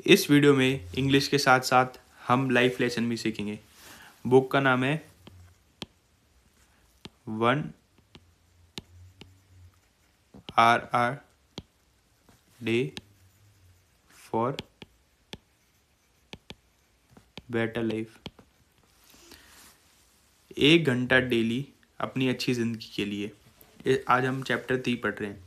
इस वीडियो में इंग्लिश के साथ साथ हम लाइफ लेसन भी सीखेंगे। बुक का नाम है 1 RR day for better life. 1 घंटा डेली अपनी अच्छी ज़िंदगी के लिए। आज हम चैप्टर 3 पढ़ रहे हैं।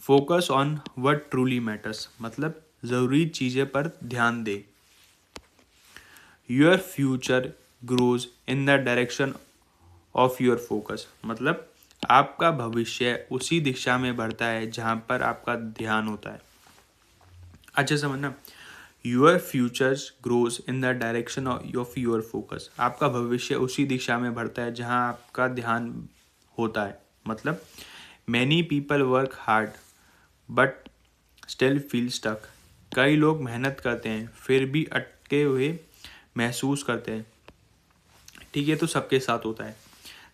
Focus on what truly matters, मतलब ज़रूरी चीज़ें पर ध्यान दे। Your future grows in the direction of your focus, मतलब आपका भविष्य उसी दिशा में बढ़ता है जहाँ पर आपका ध्यान होता है। अच्छा समझना, your futures grows in the direction of your focus, आपका भविष्य उसी दिशा में बढ़ता है जहाँ आपका ध्यान होता है। मतलब many people work hard but still feel stuck, कई लोग मेहनत करते हैं फिर भी अटके हुए महसूस करते हैं। ठीक है, तो सबके साथ होता है।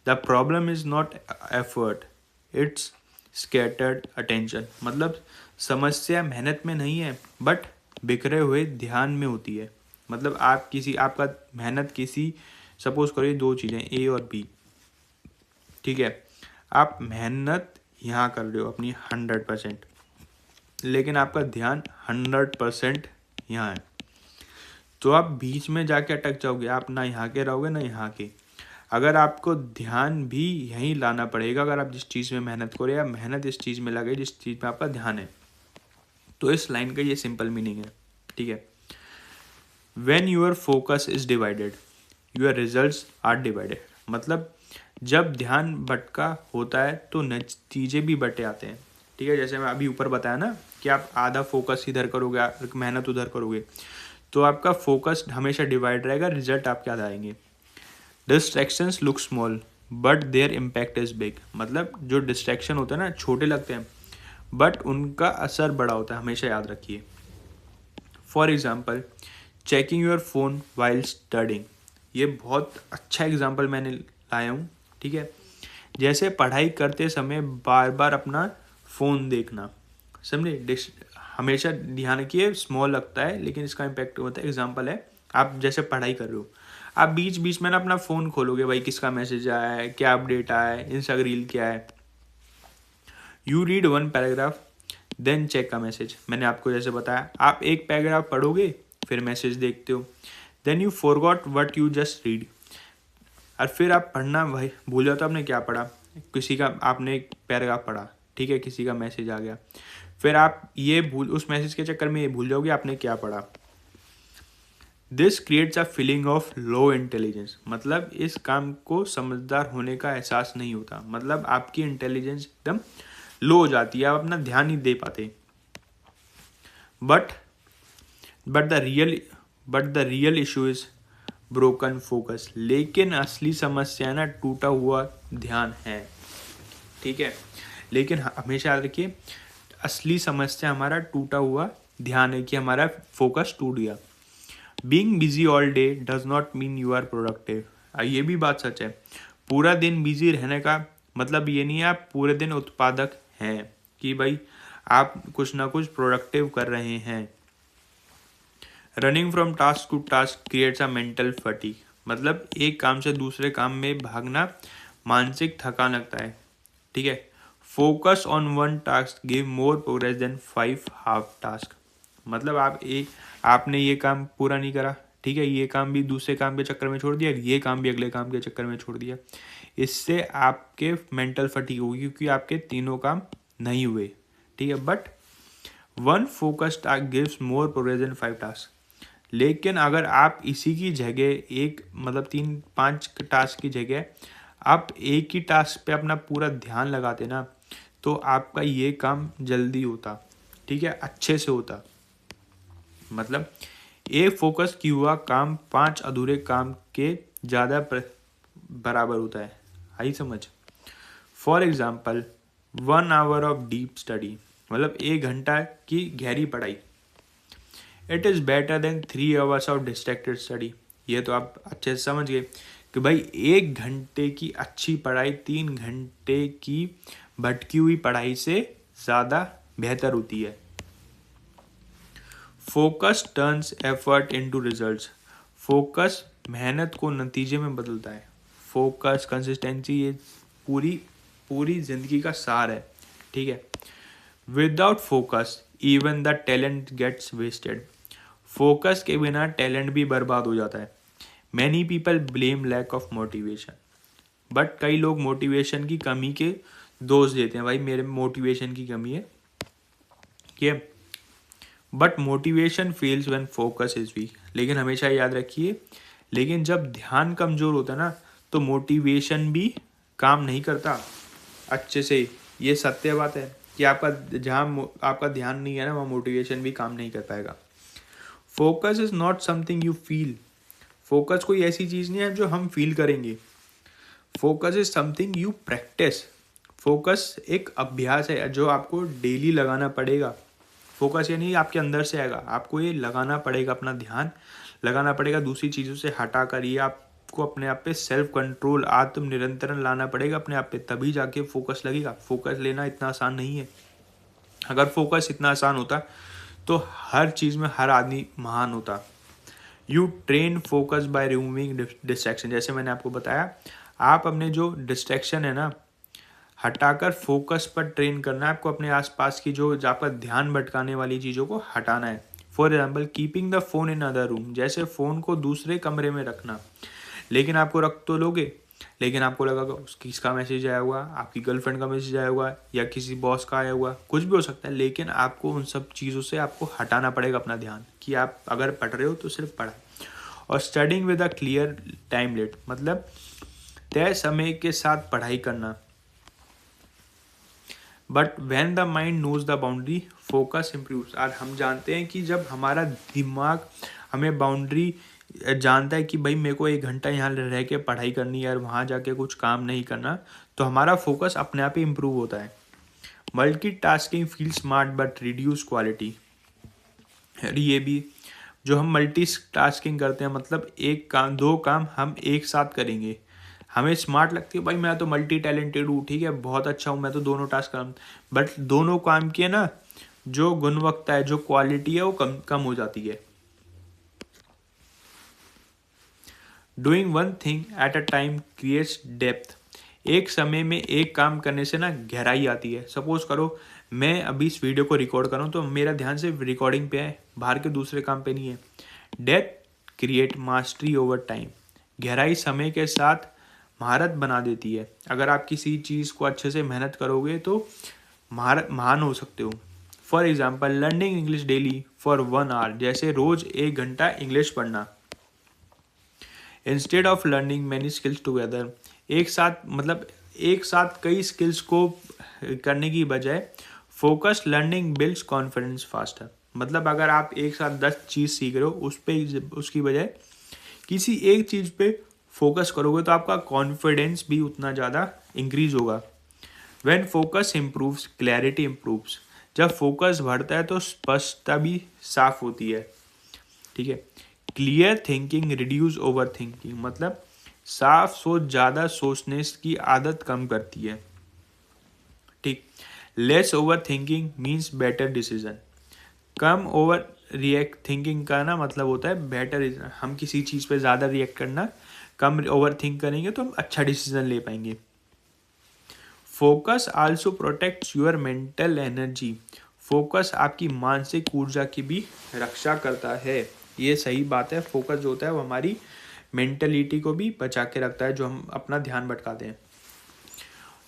The problem is not effort, it's scattered attention, मतलब समस्या मेहनत में नहीं है बट बिखरे हुए ध्यान में होती है। मतलब आपका मेहनत किसी, सपोज करिए 2 चीज़ें ए और बी, ठीक है, आप मेहनत यहाँ कर रहे हो अपनी 100%, लेकिन आपका ध्यान 100% यहाँ है, तो आप बीच में जाके अटक जाओगे। आप ना यहाँ के रहोगे ना यहाँ के। अगर आपको ध्यान भी यहीं लाना पड़ेगा, अगर आप जिस चीज़ में मेहनत करो या मेहनत इस चीज़ में लगे जिस चीज़ में आपका ध्यान है। तो इस लाइन का ये सिंपल मीनिंग है, ठीक है। When your focus is divided your results are divided, मतलब जब ध्यान भटका होता है तो नतीजे भी बटे आते हैं। ठीक है, जैसे मैं अभी ऊपर बताया ना कि आप आधा फोकस इधर करोगे, मेहनत उधर करोगे, तो आपका फोकस हमेशा डिवाइड रहेगा, रिजल्ट आपके आधा आएंगे। Distractions look small but there impact is big, मतलब जो डिस्ट्रैक्शन होता है ना छोटे लगते हैं बट उनका असर बड़ा होता है, हमेशा याद रखिए। For example checking your phone while studying, ये बहुत अच्छा एग्जाम्पल मैंने लाया हूँ। ठीक है, जैसे पढ़ाई करते समय बार बार अपना फ़ोन देखना, समझे। हमेशा ध्यान रखिए, स्मॉल लगता है लेकिन इसका इम्पैक्ट होता है। एग्जाम्पल है, आप जैसे पढ़ाई कर रहे हो, आप बीच बीच में ना अपना फ़ोन खोलोगे, भाई किसका मैसेज आया है, क्या अपडेट आया है, इंस्टा रील क्या है। You read 1 paragraph then check का मैसेज, मैंने आपको जैसे बताया, आप एक पैराग्राफ पढ़ोगे फिर मैसेज देखते हो, then you forgot what you just read, और फिर आप पढ़ना भाई भूल जाते हो आपने क्या पढ़ा। किसी का आपने एक पैराग्राफ पढ़ा, ठीक है, किसी का मैसेज आ गया, फिर आप उस मैसेज के चक्कर में ये भूल जाओगे आपने क्या पढ़ा। This creates a feeling of low intelligence, मतलब इस काम को समझदार होने का एहसास नहीं होता, मतलब आपकी इंटेलिजेंस एकदम लो हो जाती है, आप अपना ध्यान नहीं दे पाते। But the real issue is broken focus, लेकिन असली समस्या ना टूटा हुआ ध्यान है। ठीक है, लेकिन हमेशा याद रखिए, असली समस्या हमारा टूटा हुआ ध्यान है कि हमारा फोकस टूट गया। Being busy all day does not mean you are productive, ये भी बात सच है। पूरा दिन बिजी रहने का मतलब ये नहीं है आप पूरे दिन उत्पादक हैं, कि भाई आप कुछ ना कुछ प्रोडक्टिव कर रहे हैं। Running from task to task creates a mental fatigue, मतलब एक काम से दूसरे काम में भागना मानसिक थकान लगता है। ठीक है, focus on 1 task give more progress than 5 half task, मतलब आपने ये काम पूरा नहीं करा, ठीक है, ये काम भी दूसरे काम के चक्कर में छोड़ दिया, ये काम भी अगले काम के चक्कर में छोड़ दिया, इससे आपके मेंटल फटीग होगी क्योंकि आपके तीनों काम नहीं हुए। ठीक है, but 1 focus task gives more progress than 5 task, लेकिन अगर आप इसी की जगह एक मतलब 3-5 टास्क की जगह आप एक ही टास्क पे अपना पूरा ध्यान लगाते ना, तो आपका ये काम जल्दी होता, ठीक है, अच्छे से होता। मतलब एक फोकस किया हुआ काम 5 अधूरे काम के ज़्यादा बराबर होता है। आई समझ। For example 1 hour of deep study, मतलब 1 घंटा की गहरी पढ़ाई, it is better than 3 hours of distracted study. ये तो आप अच्छे से समझ गए कि भाई 1 घंटे की अच्छी पढ़ाई 3 घंटे की भटकी हुई पढ़ाई से ज़्यादा बेहतर होती है। Focus turns effort into results. Focus मेहनत को नतीजे में बदलता है। फोकस, कंसिस्टेंसी, ये पूरी पूरी जिंदगी का सार है। ठीक है। Without focus even the talent gets wasted. Focus के बिना टैलेंट भी बर्बाद हो जाता है। Many people blame lack of motivation, but कई लोग मोटिवेशन की कमी के दोष देते हैं। भाई मेरे में मोटिवेशन की कमी है, ठीक, but motivation fails when focus is weak. लेकिन हमेशा याद रखिए, लेकिन जब ध्यान कमजोर होता है ना, तो मोटिवेशन भी काम नहीं करता अच्छे से। ये सत्य बात है कि आपका जहाँ आपका ध्यान नहीं है ना, वहाँ मोटिवेशन भी काम नहीं कर पाएगा। Focus is not something you feel. Focus कोई ऐसी चीज़ नहीं है जो हम फील करेंगे। Focus is something you practice. Focus एक अभ्यास है जो आपको डेली लगाना पड़ेगा। फोकस ये नहीं आपके अंदर से आएगा, आपको ये लगाना पड़ेगा, अपना ध्यान लगाना पड़ेगा, दूसरी चीज़ों से हटा कर। ये आपको अपने आप पे सेल्फ कंट्रोल, आत्म निरंतरण लाना पड़ेगा अपने आप पे, तभी जाके फोकस लगेगा। फोकस लेना इतना आसान नहीं है। अगर फोकस इतना आसान होता तो हर चीज़ में हर आदमी महान होता। You train focus by removing distraction. जैसे मैंने आपको बताया, आप अपने जो डिस्ट्रैक्शन है ना, हटाकर फोकस पर ट्रेन करना है आपको। अपने आसपास की जो आपका ध्यान भटकाने वाली चीज़ों को हटाना है। For example, keeping the phone in other room. जैसे फ़ोन को दूसरे कमरे में रखना, लेकिन आपको रख तो लोगे, लेकिन आपको लगा किसका मैसेज आया हुआ, आपकी गर्लफ्रेंड का मैसेज आया हुआ, या किसी बॉस का आया हुआ, कुछ भी हो सकता है। लेकिन आपको उन सब चीज़ों से आपको हटाना पड़ेगा अपना ध्यान, कि आप अगर पढ़ रहे हो तो सिर्फ पढ़ाई। और studying with a clear time limit, मतलब तय समय के साथ पढ़ाई करना। But when the mind knows the boundary, focus improves. और हम जानते हैं कि जब हमारा दिमाग हमें बाउंड्री जानता है कि भाई मेरे को 1 घंटा यहाँ रह के पढ़ाई करनी है और वहाँ जाके कुछ काम नहीं करना, तो हमारा फोकस अपने आप ही इम्प्रूव होता है। Multitasking feel smart but reduce quality. ये भी, जो हम मल्टीटास्किंग करते हैं, मतलब एक काम, 2 काम हम एक साथ करेंगे, हमें स्मार्ट लगती है, भाई मैं तो मल्टी टैलेंटेड हूँ, ठीक है, बहुत अच्छा हूँ, मैं तो दोनों टास्क कर। बट दोनों काम की है ना, जो गुणवत्ता है, जो क्वालिटी है, वो कम हो जाती है। Doing one thing at a time creates depth. एक समय में एक काम करने से ना गहराई आती है। सपोज करो मैं अभी इस वीडियो को रिकॉर्ड कर रहा हूँ, तो मेरा ध्यान सिर्फ रिकॉर्डिंग पे है, बाहर के दूसरे काम पे नहीं है। Depth create mastery over time. गहराई समय के साथ महारत बना देती है। अगर आप किसी चीज़ को अच्छे से मेहनत करोगे तो महान हो सकते हो। For example, learning English daily for 1 hour. जैसे रोज 1 घंटा इंग्लिश पढ़ना। Instead of learning many skills together. एक साथ कई स्किल्स को करने की बजाय focus learning builds confidence faster. मतलब अगर आप एक साथ 10 चीज़ सीख रहे हो, उसकी बजाय किसी एक चीज़ पे फोकस करोगे तो आपका कॉन्फिडेंस भी उतना ज़्यादा इंक्रीज होगा। When focus improves clarity improves. जब फोकस बढ़ता है तो स्पष्टता भी साफ होती है। ठीक है। Clear thinking reduce over thinking. मतलब साफ सोच ज़्यादा सोचने की आदत कम करती है। ठीक। Less over thinking means better decision. Come over react thinking का ना मतलब होता है बेटर। हम किसी चीज़ पे ज़्यादा रिएक्ट करना, कम ओवर थिंक करेंगे तो हम अच्छा डिसीजन ले पाएंगे। Focus also protects your mental energy. Focus आपकी मानसिक ऊर्जा की भी रक्षा करता है। ये सही बात है। फोकस जो होता है वो हमारी मेंटलिटी को भी बचा के रखता है, जो हम अपना ध्यान भटकाते हैं।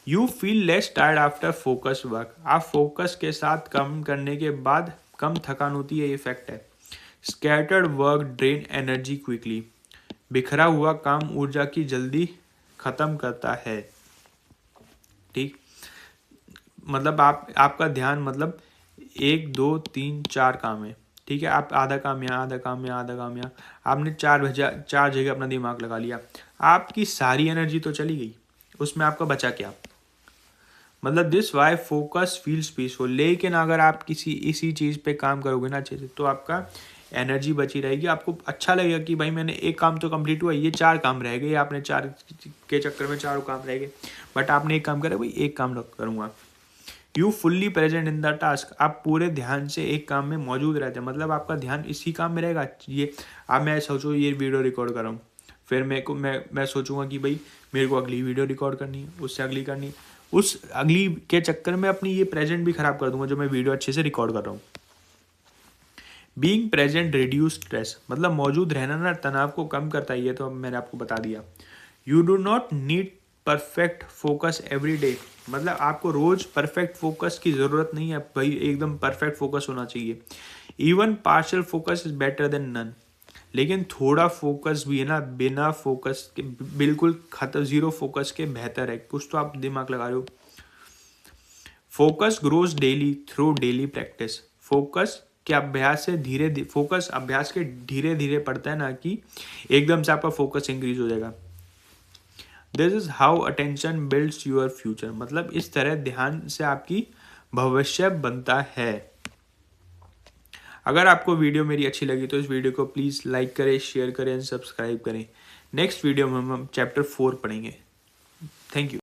You feel less tired after focus work. आप फोकस के साथ कम करने के बाद कम थकान होती है, ये फैक्ट है। Scattered work drain energy quickly. बिखरा हुआ काम ऊर्जा की जल्दी खत्म करता है। ठीक। मतलब आपका ध्यान, मतलब 1 2 3 4 काम है, ठीक है, आप आधा काम यहाँ, आधा काम यहाँ, आधा काम यहाँ, आपने 4 जगह अपना दिमाग लगा लिया, आपकी सारी एनर्जी तो चली गई, उसमें आपका बचा क्या। मतलब this why focus feels peaceful. लेकिन अगर आप इसी चीज़ पे काम करोगे ना अच्छे से, तो आपका एनर्जी बची रहेगी। आपको अच्छा लगेगा कि भाई मैंने एक काम तो कंप्लीट हुआ, ये 4 काम रह गए, आपने 4 के चक्कर में 4 काम रह गए, बट आपने एक काम करा, भाई एक काम करूँगा। You fully present in the task, आप पूरे ध्यान से एक काम में मौजूद रहते हैं, मतलब आपका ध्यान इसी काम में रहेगा। ये अब मैं सोचो ये वीडियो रिकॉर्ड कर रहा हूँ, फिर मैं सोचूंगा कि भाई मेरे को अगली वीडियो रिकॉर्ड करनी है, उससे अगली करनी है, उस अगली के चक्कर में अपनी ये प्रेजेंट भी खराब कर दूंगा जो मैं वीडियो अच्छे से रिकॉर्ड कर रहा हूँ। बीइंग प्रेजेंट रिड्यूस स्ट्रेस, मतलब मौजूद रहना ना तनाव को कम करता है, ये तो मैंने आपको बता दिया। You do not need perfect focus every day, मतलब आपको रोज परफेक्ट फोकस की जरूरत नहीं है भाई, एकदम परफेक्ट फोकस होना चाहिए। Even partial focus is better than none, लेकिन थोड़ा फोकस भी है ना बिना फोकस के, बिल्कुल खत्म जीरो फोकस के बेहतर है। कुछ तो आप दिमाग लगा रहे हो। Focus grows daily through daily practice, focus के अभ्यास से फोकस अभ्यास के धीरे धीरे पड़ता है ना कि एकदम से आपका फोकस इंक्रीज हो जाएगा। This is how attention builds your future, मतलब इस तरह ध्यान से आपकी भविष्य बनता है। अगर आपको वीडियो मेरी अच्छी लगी तो इस वीडियो को प्लीज़ लाइक करें, शेयर करें, सब्सक्राइब करें। नेक्स्ट वीडियो में हम चैप्टर 4 पढ़ेंगे। Thank you.